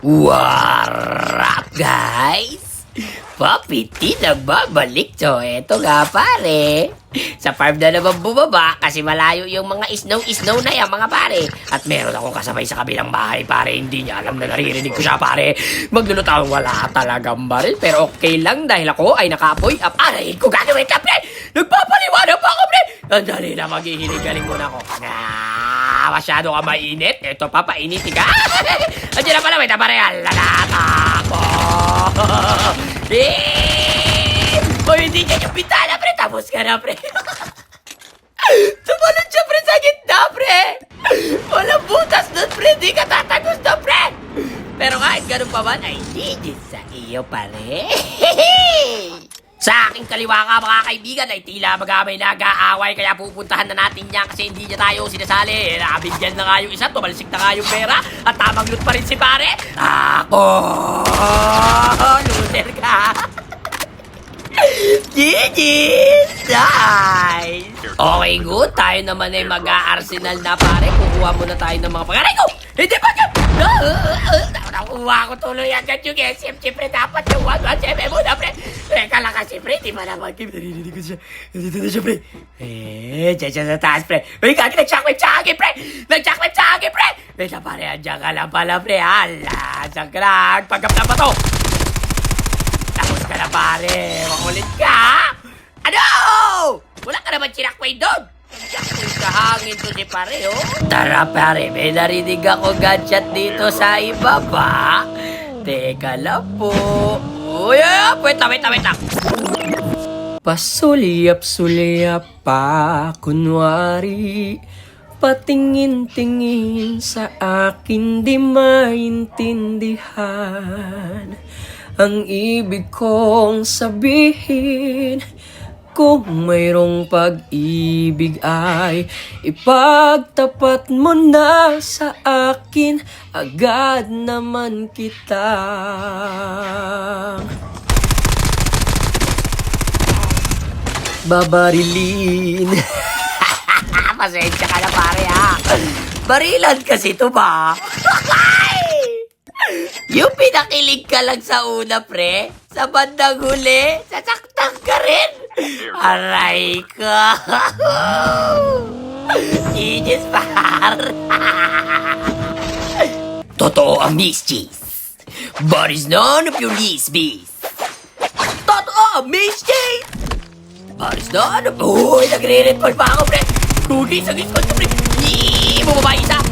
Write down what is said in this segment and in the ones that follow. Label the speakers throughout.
Speaker 1: What up, guys? Papiti nagbabalik to. Eto nga pare. Sa farm na naman bumaba kasi malayo yung mga isnaw na yan mga pare. At meron akong kasabay sa kabilang bahay pare. Hindi niya alam na naririnig ko siya pare. Maglulutang wala talagang baril. Pero okay lang dahil ako ay nakapoy. Pare, ko gagawin ka pre. Nagpapaliwanag pa ako pre. Andali na maghihiling-galing muna ako. Masyado ka mainit. Ito pa, painitin ka. Andiyan na pala, may tabareal. Lalata ko. O, hindi niya yung bintana, pre. Tapos ka na, pre. Tumalon siya, pre, sa gitna, pre. Walang butas doon, pre. Hindi ka tatagos doon, pre. Pero kahit ganun pa man, ay hindi sa iyo, pare. Sa aking kaliwa nga mga kaibigan ay tila may nag-aaway kaya pupuntahan na natin niya kasi hindi niya tayo sinasali. Nabigyan na nga yung isa, tumalsik na nga yung pera at tamang loot pa rin si pare. Ako! Loser ka! GG! Nice! Okay, good. Tayo naman ay mag-a-arsenal na pare. Kukuha muna tayo ng mga pangaray ko! Hindi ba ka? Nakuha ko tuloy agad yung SM. Siyempre dapat yung 117 muna, pre. Teka lang kasi, pre. Di ba naman, Kim? Narinig ko siya. Nandito na siya, pre. Diyan siya sa taas, pre. Uy, kaki, nag-shockwave sa akin, pre. Nag-shockwave sa akin, pre. Teka, pare, andyan ka lang pala, pre. Hala, saan ka lang? Pagkap na ba to? Tapos ka na, pare. Makulit ka. Ano? Wala ka naman sinakkwave doon. Kahangin to si pare, oh. Tara pare, may narinig ako gadget dito sa ibaba. Teka lang po. Uy, wait lang. Pasulyap-sulyap pa, kunwari. Patingin-tingin sa akin di maintindihan. Ang ibig kong sabihin, kung mayroong pag-ibig ay ipagtapat mo na sa akin, agad naman kita babarilin. Pasensya ka na pare ha. Barilan kasi to ba? Yung pinakilig ka lang sa una, pre. Sa bandang huli, sasaktan ka rin. Aray ka. Genius, par. Totoo ang mischief, but it's none of your business. Totoo ang mischief, but it's none of... Uy, nagre-report pa ako, pre. Gugi, sagis ko, pre. Bumaba isa.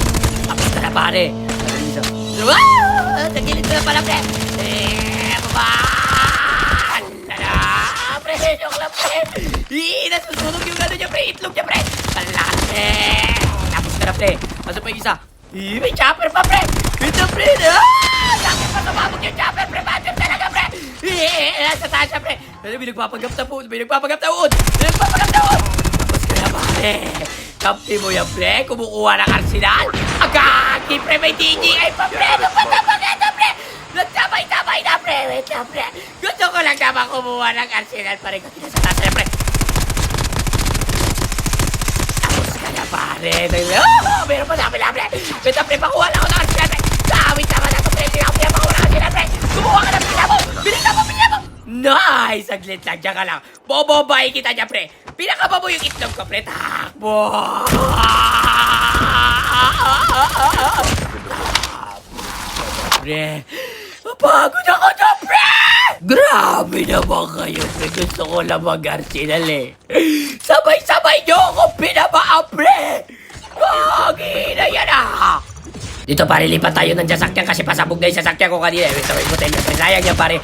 Speaker 1: Tapos ka na, pare. Nagilid ko na pala, pre. Baba. Pre, joke lang, pre. Nasusunog yung ano niya, pre. Itlog niya, pre. Kalate. Tapos ka na, pre. Masok pa yung isa. May chopper pa, pre. Ito, pre. Bakit pa tumabog yung chopper, pre? Bakit talaga, pre? Nasa taas siya, pre. May nagpapagap na uod. Tapos ka na, pare. Kampi mo yan, pre. Kumukuha ng arsenal. Agagi, pre. May DJI pa, pre. Napatapagata, pre. Nagtabay-tabay na, pre. Wait lang, pre. Gusto ko lang naman kumuha ng arsenal pa rin. Kasi nasa taas na, pre. Tapos ka na, pare. Meron pa namin lang, pre. Wait lang, pre. Pakuha lang ako ng arsenal, pre. Dawit naman na ito, pre. Pinakuha ng arsenal, pre. Kumuha ka na, pila mo. Bilis mo. Nice! Saglit lang, dyan ka lang. Bobobahin kita dyan, pre. Pinakaba mo yung itlog ko, pre. Takbo! Pre, mapagod ako dyan, pre! Grabe naman kayo, pre. Gusto ko lang mag-arsenal, eh. Sabay-sabay nyo ako pinabaan, pre! Gagi na yan, ah! Dito pare, lipat tayo ng sasakyan kasi pasabog na yung sasakyan ko kanina. Sabay mo tayo, pre. Sayang yan, pare.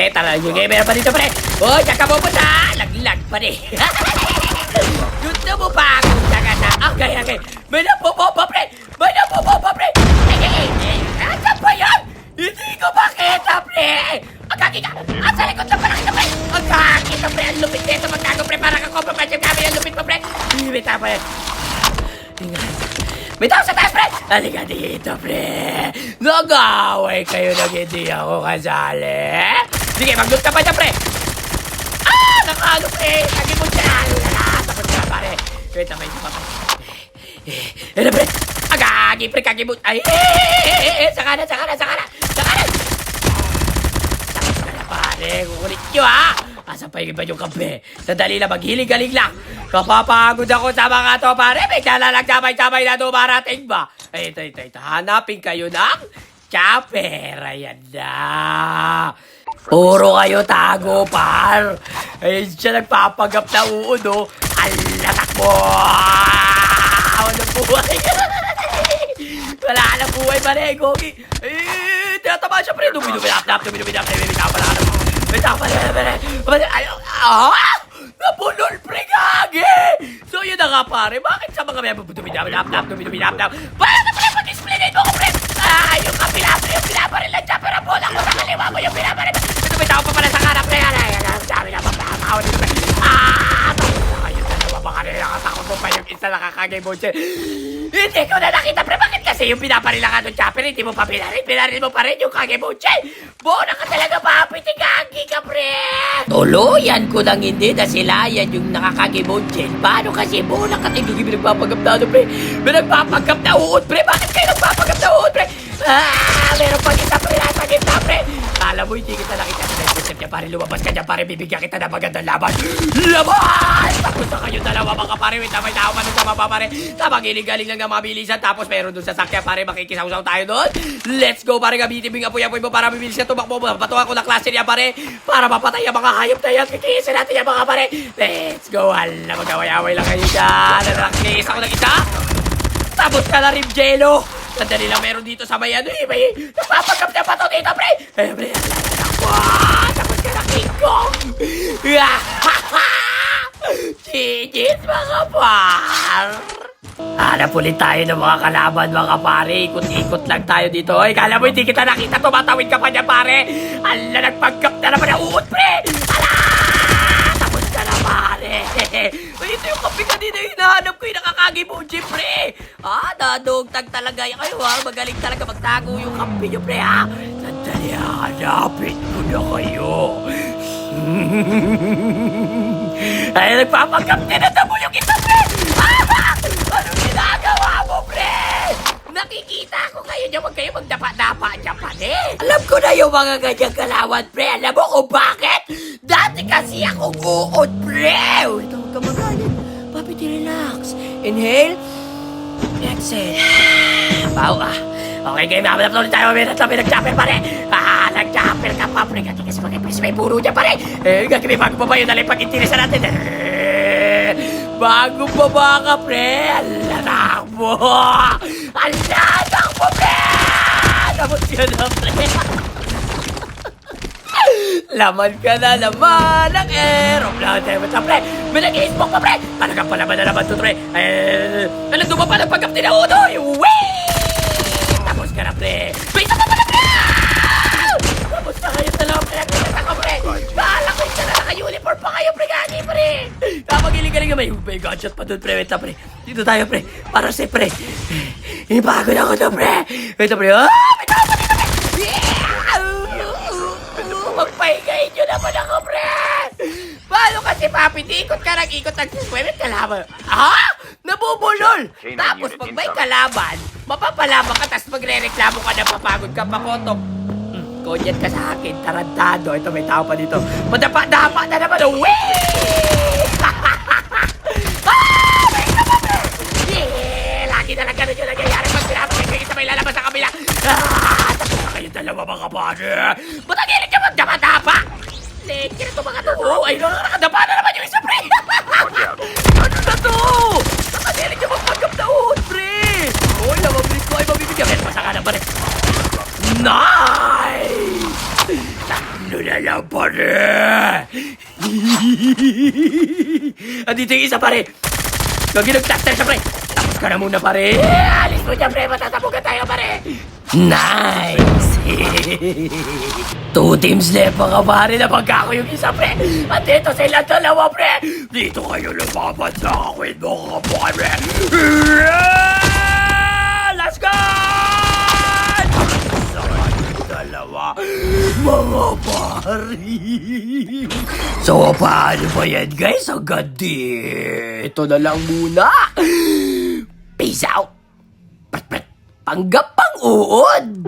Speaker 1: Tara, yung meron pa dito, pre. Uy, saan ka pupunta? Laglag pa rin. Gusto mo pa akong sagana? Okay. May napupopa, pre. Nasaan pa yan? Hindi ko makita, pre. Ang kaki ka. Sa likod na parang ito, pre. Ang kaki ka, pre. Ang lupit nito. Magkago, pre. Parang ka-compromise yung kami. Ang lupit mo, pre. May tao pa yan. May tao sa taas, pre. Halika dito, pre. Nag-away kayo na hindi ako kasali. Sige, mag-loot ka pa dyan, pre. Nakano, pre. Lagi mo dyan. Tapos ka, pare. Wait, may isa pa, pre. Pre. Agagi, pre. Kagibot. Ay, sa kanan. pare. Kukulit nyo, ha? Asa pa yung iba yung kape? Sandali lang, maghiling-galing lang. Kapapagod ako sa mga to, pare. May kalalang sabay-sabay na dumarating ba? Ito. Hanapin kayo ng chopper. Ayan na. Puro kayo tago, par. Ayun siya nagpapagap na uod, oh. Alanak mo! Walang buhay. Wala na buhay, pare. Gogi. Tinatama siya, pre. Duminap. Napulol, pre, gagi! So, yun na nga, pare. Bakit sa mga duminap? Para na, pre, pag-explainin mo ko, pre! Yung kapila, pre, yung pinaparil lang siya, pero bola ko sa kaliwa mo yung pinaparil. Ito, may tao pa pala sa harap, pre. Sabi na, mapamahaw dito, pre. Ayun na naman, baka nakakatakot mo pa yung isa nakakagay mo siya. Hindi ko na nakita, pre. Bakit kasi yung pinaparil lang ka ng chopper, hindi mo pa pinaril? Pinaril mo pa rin yung kage mo siya. Bona ka talaga, papiti, gagi ka, pre. Tuluyan ko nang hindi na sila yan yung nakakagimodjen. Paano kasi mo nakatigil pinagpapagap na ano, pre? Pinagpapagap na uod, pre. Bakit kayo nagpapagap na uod, pre? Meron pang isa, pre, nasa gitna, pre. Alam mo, hindi kita nakita sa concept niya, pare. Lumabas ka niya, pare. Bibigyan kita ng magandang laban. Laban! Tapos na kayo dalawa, mga pare. Wait, may tao pa nun sa mapa, pare. Tamang galing lang na mabilisan. Tapos meron dun sa sakya, pare. Makikisaw-saw tayo dun. Let's go, pare. Gamitin mo yung apoy-apoy mo para mabilis ka tumakbo. Patuwa ko na klase niya, pare. Para mapatay ang mga hayop na yan. Kikisin natin yung mga pare. Let's go. Hala, mag-away-away lang kayo dyan. Nakikis ako ng isa. Tapos ka na rin, Jello. Sandali lang, meron dito sa may ano eh. May napapagkap na pa to dito, pre. Eh, pre, tapos ka na, King Kong. Gigit, mga par. Hanap ulit tayo ng mga kalaban, mga pare. Ikot-ikot lang tayo dito. Ay, kala mo hindi kita nakita. Tumatawid ka pa niya, pare. Ala, nagpagkap na naman ang uod, pre. Ala! Tapos ka na, pare. Ay, ito yung kape kanina yung hinahanap ko yung nakakagi-moji, pre. Nadugtag talaga yung kayo, ha. Magaling talaga magtago yung kape nyo, pre, ha. Sandali, hanapin ko na kayo. Ay, nagpapagkap din na tamo yung isa, pre. Anong ginagawa mo, pre? Nakikita ko kayo niya, huwag kayo magdapa-dapa dyan pa din. Alam ko na yung mga ganyang kalawan, pre. Alam mo kung bakit? Dati kasi ako guod, pre. Ito, huwag ka magalit. Papi, relax. Inhale. Exhale. Bawa. Okay, game. Mamalap na ulit tayo. May nag-chopper, pare. Nag-chopper ka pa, pre. Kasi mag-ipis may puro niya, pare. Gagawin, bago pa ba yun? Dali, pag-intirisan natin. Bago pa ba ka, pre? Alanak mo! Alanak mo, pre! Tapos yun na, pre. Laman ka na naman ng aeroplane. Tapos pre, may nag-i-smoke pa, pre. Talagang palaban na naman to, pre. Alam mo pa ng pagkap din ako, no? Wait! Tapos ka na, pre. May isa pa pala, pre! Tapos na kayo talaga, pre. Nagkita ka, pre. Bahala ko isa na naka-uniform pa kayo, pre. Gani, pre. Kapag-iling-galing na may gadget pa doon, pre. Wait na, pre. Dito tayo, pre. Para si pre. Inipagod ako to, pre. Wait na, pre. May tao pa dito, pre. Magpahingayin nyo naman ako, pre. Paano kasi, papi? Ikot ka nag-ikot nag-swimming kalaban. Nabubulol. Tapos pag may kalaban, mapapalaban ka, tapos magre-reklamo ka na papagod ka pa, kotok. Konyan ka sa akin, tarantado. Ito, may tao pa dito. Madapa-dapa na naman. May isa pa, pre. Lagi na lang ganun yung nangyayari pag pinapakit kayo sa may lalabas sa kabila. Tapos na kayo dalawa, mga pade. Ba't ang hilig niya magdapa-dapa? Lekir ito, mga to. Ay, nakakadapa na naman yung isa, pre. Ano na to? Nakasilig niya magpagkap na uod, pre. Uy, namabrik ko ay mabibigyan. Pero masaka na ba rin? Nice! Tatlo na lang, pare! Andito yung isa, pare! Gagi nag-taster siya, pre! Tapos ka na muna, pare! Alis mo dyan, pre! Matatapugan tayo, pare! Nice! 2 teams left, mga pare, na pagka ako yung isa, pre! At dito sila dalawa, pre! Dito kayo lumaban sa akin, mga pare! Let's go! Dalawa, mga pare. So, paano ba yan, guys? Hanggang dito na lang muna. Peace out. Panggap pang uod.